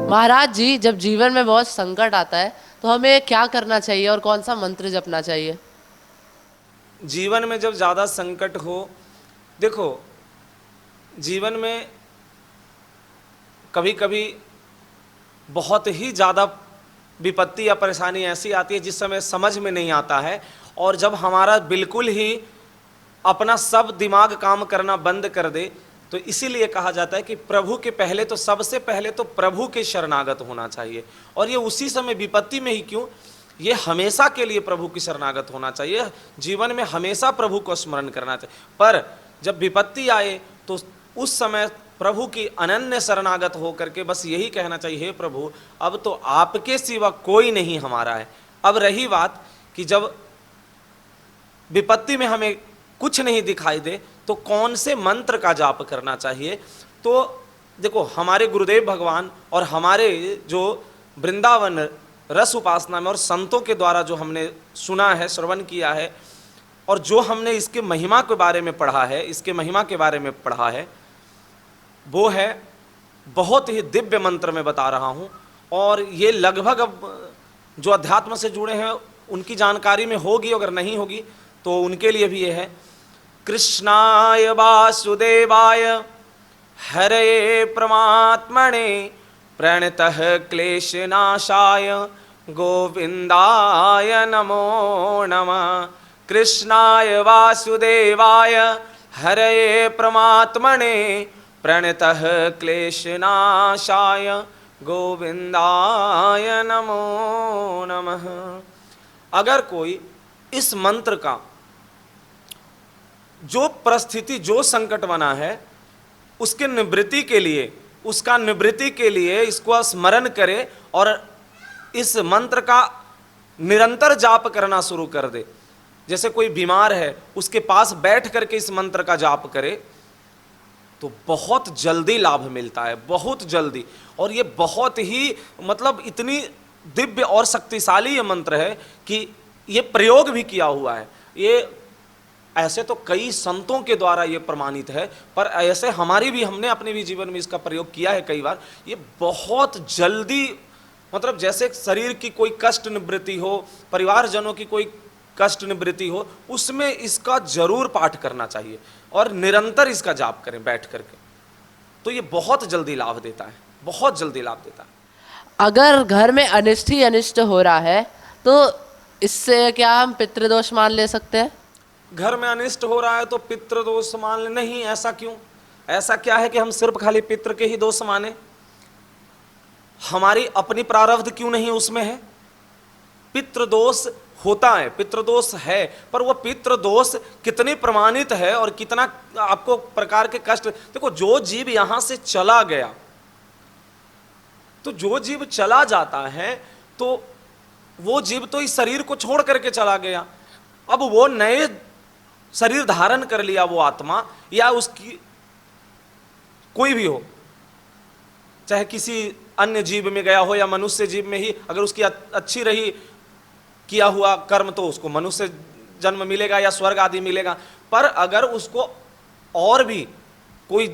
महाराज जी, जब जीवन में बहुत संकट आता है तो हमें क्या करना चाहिए और कौन सा मंत्र जपना चाहिए? जीवन में जब ज़्यादा संकट हो, देखो, जीवन में कभी कभी बहुत ही ज़्यादा विपत्ति या परेशानी ऐसी आती है जिस समय समझ में नहीं आता है, और जब हमारा बिल्कुल ही अपना सब दिमाग काम करना बंद कर दे, तो इसीलिए कहा जाता है कि प्रभु के पहले तो सबसे पहले तो प्रभु के शरणागत होना चाहिए। और ये उसी समय विपत्ति में ही क्यों, ये हमेशा के लिए प्रभु की शरणागत होना चाहिए। जीवन में हमेशा प्रभु को स्मरण करना चाहिए, पर जब विपत्ति आए तो उस समय प्रभु की अनन्य शरणागत हो करके बस यही कहना चाहिए, हे प्रभु, अब तो आपके सिवा कोई नहीं हमारा है। अब रही बात कि जब विपत्ति में हमें कुछ नहीं दिखाई दे तो कौन से मंत्र का जाप करना चाहिए, तो देखो, हमारे गुरुदेव भगवान और हमारे जो वृंदावन रस उपासना में और संतों के द्वारा जो हमने सुना है, श्रवण किया है, और जो हमने इसके महिमा के बारे में पढ़ा है, इसके महिमा के बारे में पढ़ा है, वो है बहुत ही दिव्य मंत्र में बता रहा हूँ। और ये लगभग अब जो अध्यात्म से जुड़े हैं उनकी जानकारी में होगी, अगर नहीं होगी तो उनके लिए भी ये है। कृष्णाय वासुदेवाय हरे परमात्मने प्रणतः क्लेशनाशाय गोविंदाय नमो नमः। कृष्णाय वासुदेवाय हरे परमात्मने प्रणतः क्लेशनाशाय गोविंदाय नमो नमः। अगर कोई इस मंत्र का जो परिस्थिति, जो संकट बना है, उसके निवृत्ति के लिए, उसका निवृत्ति के लिए इसको स्मरण करे और इस मंत्र का निरंतर जाप करना शुरू कर दे। जैसे कोई बीमार है, उसके पास बैठ करके इस मंत्र का जाप करे तो बहुत जल्दी लाभ मिलता है, बहुत जल्दी। और ये बहुत ही मतलब इतनी दिव्य और शक्तिशाली ये मंत्र है कि ये प्रयोग भी किया हुआ है। ये ऐसे तो कई संतों के द्वारा ये प्रमाणित है, पर ऐसे हमने अपने भी जीवन में इसका प्रयोग किया है कई बार। ये बहुत जल्दी, मतलब जैसे शरीर की कोई कष्ट निवृत्ति हो, परिवारजनों की कोई कष्ट निवृत्ति हो, उसमें इसका जरूर पाठ करना चाहिए और निरंतर इसका जाप करें बैठ करके, तो ये बहुत जल्दी लाभ देता है, बहुत जल्दी लाभ देता है। अगर घर में अनिष्ट ही अनिष्ट हो रहा है तो इससे क्या हम पितृदोष मान ले सकते हैं? घर में अनिष्ट हो रहा है तो पितृदोष मान ले? नहीं, ऐसा क्यों? ऐसा क्या है कि हम सिर्फ खाली पितृ के ही दोष माने? हमारी अपनी प्रारब्ध क्यों नहीं उसमें है? पितृदोष होता है, पितृदोष है, पर वो पितृदोष कितनी प्रमाणित है और कितना आपको प्रकार के कष्ट। देखो, जो जीव यहां से चला गया, तो जो जीव चला जाता है तो वो जीव तो इस शरीर को छोड़ करके चला गया। अब वो नए शरीर धारण कर लिया, वो आत्मा या उसकी कोई भी हो, चाहे किसी अन्य जीव में गया हो या मनुष्य जीव में ही, अगर उसकी अच्छी रही किया हुआ कर्म तो उसको मनुष्य जन्म मिलेगा या स्वर्ग आदि मिलेगा। पर अगर उसको और भी कोई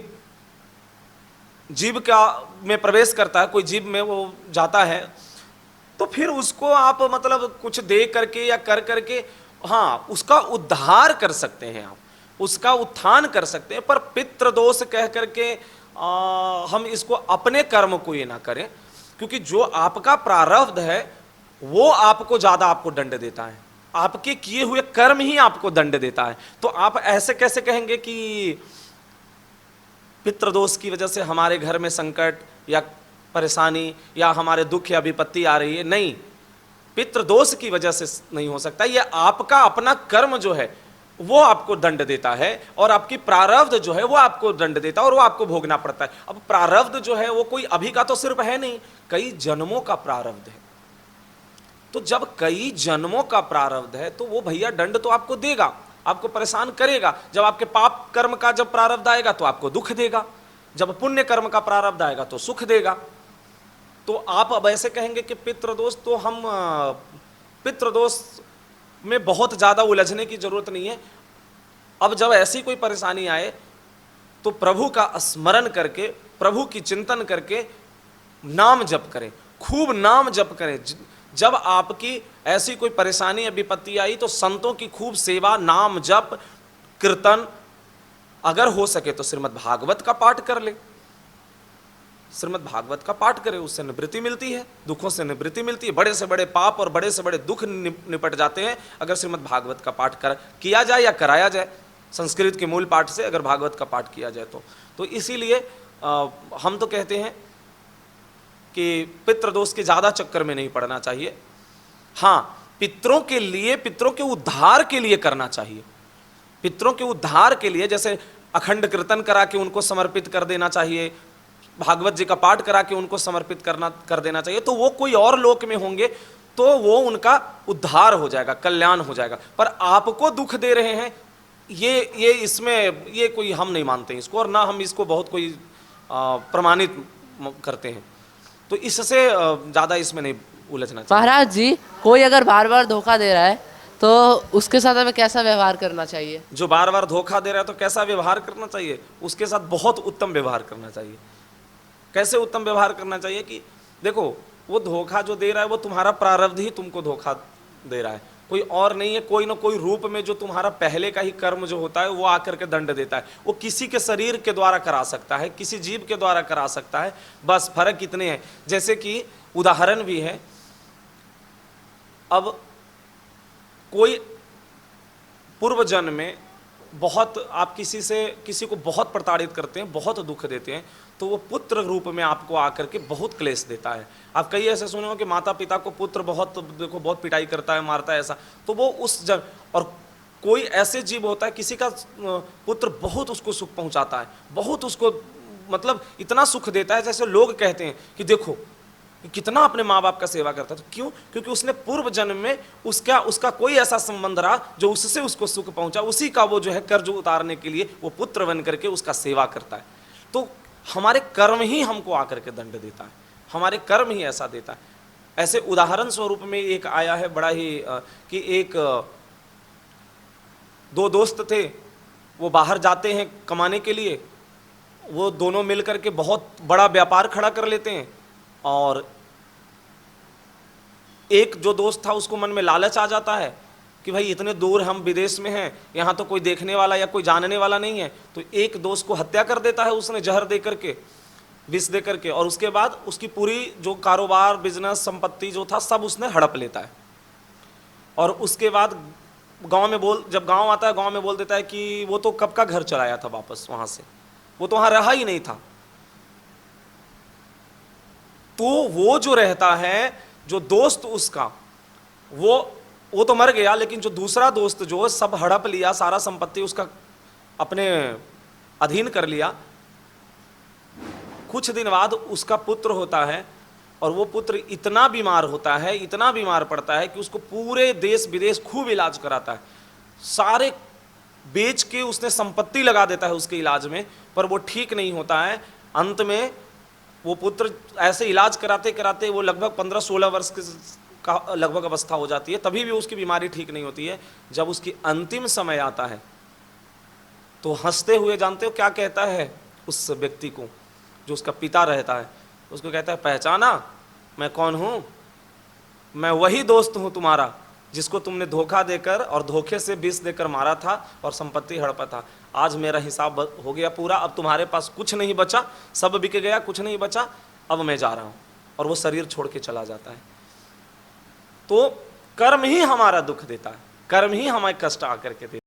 जीव का में प्रवेश करता है, कोई जीव में वो जाता है, तो फिर उसको आप मतलब कुछ दे करके या कर करके, हाँ, उसका उद्धार कर सकते हैं, आप उसका उत्थान कर सकते हैं। पर पितृदोष कह करके हम इसको अपने कर्म को ये ना करें, क्योंकि जो आपका प्रारब्ध है वो आपको ज्यादा आपको दंड देता है, आपके किए हुए कर्म ही आपको दंड देता है। तो आप ऐसे कैसे कहेंगे कि पितृदोष की वजह से हमारे घर में संकट या परेशानी या हमारे दुख या विपत्ति आ रही है? नहीं, पितृदोष की वजह से नहीं हो सकता। यह आपका अपना कर्म जो है वो आपको दंड देता है, और आपकी प्रारब्ध जो है वो आपको दंड देता है, और वो आपको भोगना पड़ता है। अब प्रारब्ध जो है वो कोई अभी का तो सिर्फ है नहीं, कई जन्मों का प्रारब्ध है। तो जब कई जन्मों का प्रारब्ध है तो वो भैया दंड तो आपको देगा, आपको परेशान करेगा। जब आपके पाप कर्म का जब प्रारब्ध आएगा तो आपको दुख देगा, जब पुण्य कर्म का प्रारब्ध आएगा तो सुख देगा। तो आप अब ऐसे कहेंगे कि पितृदोष, तो हम पितृदोष में बहुत ज़्यादा उलझने की जरूरत नहीं है। अब जब ऐसी कोई परेशानी आए तो प्रभु का स्मरण करके, प्रभु की चिंतन करके नाम जप करें, खूब नाम जप करें। जब आपकी ऐसी कोई परेशानी या विपत्ति आई तो संतों की खूब सेवा, नाम जप, कीर्तन, अगर हो सके तो श्रीमद् भागवत का पाठ कर ले। श्रीमद् भागवत का पाठ करे, उससे निवृत्ति मिलती है, दुखों से निवृत्ति मिलती है। बड़े से बड़े पाप और बड़े से बड़े दुख निपट जाते हैं अगर श्रीमद् भागवत का पाठ किया जाए या कराया जाए। संस्कृत के मूल पाठ से अगर भागवत का पाठ किया जाए तो इसीलिए हम तो कहते हैं कि पितृदोष के ज़्यादा चक्कर में नहीं पड़ना चाहिए। हाँ, पितरों के लिए, पितरों के उद्धार के लिए करना चाहिए। पितरों के उद्धार के लिए जैसे अखंड कीर्तन करा के उनको समर्पित कर देना चाहिए, भागवत जी का पाठ करा के उनको समर्पित कर देना चाहिए। तो वो कोई और लोक में होंगे तो वो उनका उद्धार हो जाएगा, कल्याण हो जाएगा। पर आपको दुख दे रहे हैं, ये इसमें ये कोई हम नहीं मानते इसको, और ना हम इसको बहुत कोई प्रमाणित करते हैं। तो इससे ज़्यादा इसमें नहीं उलझना चाहिए। महाराज जी, कोई अगर बार बार धोखा दे रहा है तो उसके साथ हमें कैसा व्यवहार करना चाहिए? जो बार बार धोखा दे रहा है तो कैसा व्यवहार करना चाहिए? उसके साथ बहुत उत्तम व्यवहार करना चाहिए। कैसे उत्तम व्यवहार करना चाहिए कि देखो, वो धोखा जो दे रहा है वो तुम्हारा प्रारब्ध ही तुमको धोखा दे रहा है, कोई और नहीं है। कोई ना कोई रूप में जो तुम्हारा पहले का ही कर्म जो होता है वो आकर के दंड देता है। वो किसी के शरीर के द्वारा करा सकता है, किसी जीव के द्वारा करा सकता है, बस फर्क इतने हैं। जैसे कि उदाहरण भी है, अब कोई पूर्व जन्म में बहुत आप किसी को बहुत प्रताड़ित करते हैं, बहुत दुख देते हैं, तो वो पुत्र रूप में आपको आकर के बहुत क्लेश देता है। आप कई ऐसे सुने हो कि माता पिता को पुत्र बहुत बहुत पिटाई करता है, मारता है, ऐसा। तो वो और कोई ऐसे जीव होता है, किसी का पुत्र बहुत उसको सुख पहुंचाता है, बहुत उसको मतलब इतना सुख देता है, जैसे लोग कहते हैं कि देखो कितना अपने माँ बाप का सेवा करता है। तो क्यों? क्योंकि उसने पूर्व जन्म में उसका कोई ऐसा संबंध रहा जो उससे उसको सुख पहुंचा, उसी का वो जो है कर्ज उतारने के लिए वो पुत्र बन करके उसका सेवा करता है। तो हमारे कर्म ही हमको आकर के दंड देता है, हमारे कर्म ही ऐसा देता है। ऐसे उदाहरण स्वरूप में एक आया है बड़ा ही कि एक दो दोस्त थे, वो बाहर जाते हैं कमाने के लिए, वो दोनों मिलकर के बहुत बड़ा व्यापार खड़ा कर लेते हैं। और एक जो दोस्त था उसको मन में लालच आ जाता है कि भाई इतने दूर हम विदेश में हैं, यहाँ तो कोई देखने वाला या कोई जानने वाला नहीं है। तो एक दोस्त को हत्या कर देता है उसने, जहर दे करके, विष दे करके, और उसके बाद उसकी पूरी जो कारोबार, बिजनेस, संपत्ति जो था सब उसने हड़प लेता है। और उसके बाद जब गांव आता है, गांव में बोल देता है कि वो तो कब का घर चलाया था वापस वहां से, वो तो वहां रहा ही नहीं था। तो वो जो रहता है, जो दोस्त उसका, वो तो मर गया, लेकिन जो दूसरा दोस्त जो सब हड़प लिया, सारा संपत्ति उसका अपने अधीन कर लिया। कुछ दिन बाद उसका पुत्र होता है, और वो पुत्र इतना बीमार होता है, इतना बीमार पड़ता है कि उसको पूरे देश विदेश खूब इलाज कराता है, सारे बेच के उसने संपत्ति लगा देता है उसके इलाज में, पर वो ठीक नहीं होता है। अंत में वो पुत्र ऐसे इलाज कराते कराते वो लगभग 15-16 वर्ष का लगभग अवस्था हो जाती है, तभी भी उसकी बीमारी ठीक नहीं होती है। जब उसकी अंतिम समय आता है तो हंसते हुए, जानते हो क्या कहता है उस व्यक्ति को, जो उसका पिता रहता है, उसको कहता है, पहचाना मैं कौन हूँ? मैं वही दोस्त हूँ तुम्हारा जिसको तुमने धोखा देकर और धोखे से विष देकर मारा था और संपत्ति हड़पा था। आज मेरा हिसाब हो गया पूरा, अब तुम्हारे पास कुछ नहीं बचा, सब बिक गया, कुछ नहीं बचा, अब मैं जा रहा हूँ। और वो शरीर छोड़ के चला जाता है। तो कर्म ही हमारा दुख देता है, कर्म ही हमें कष्ट आकर के देता है।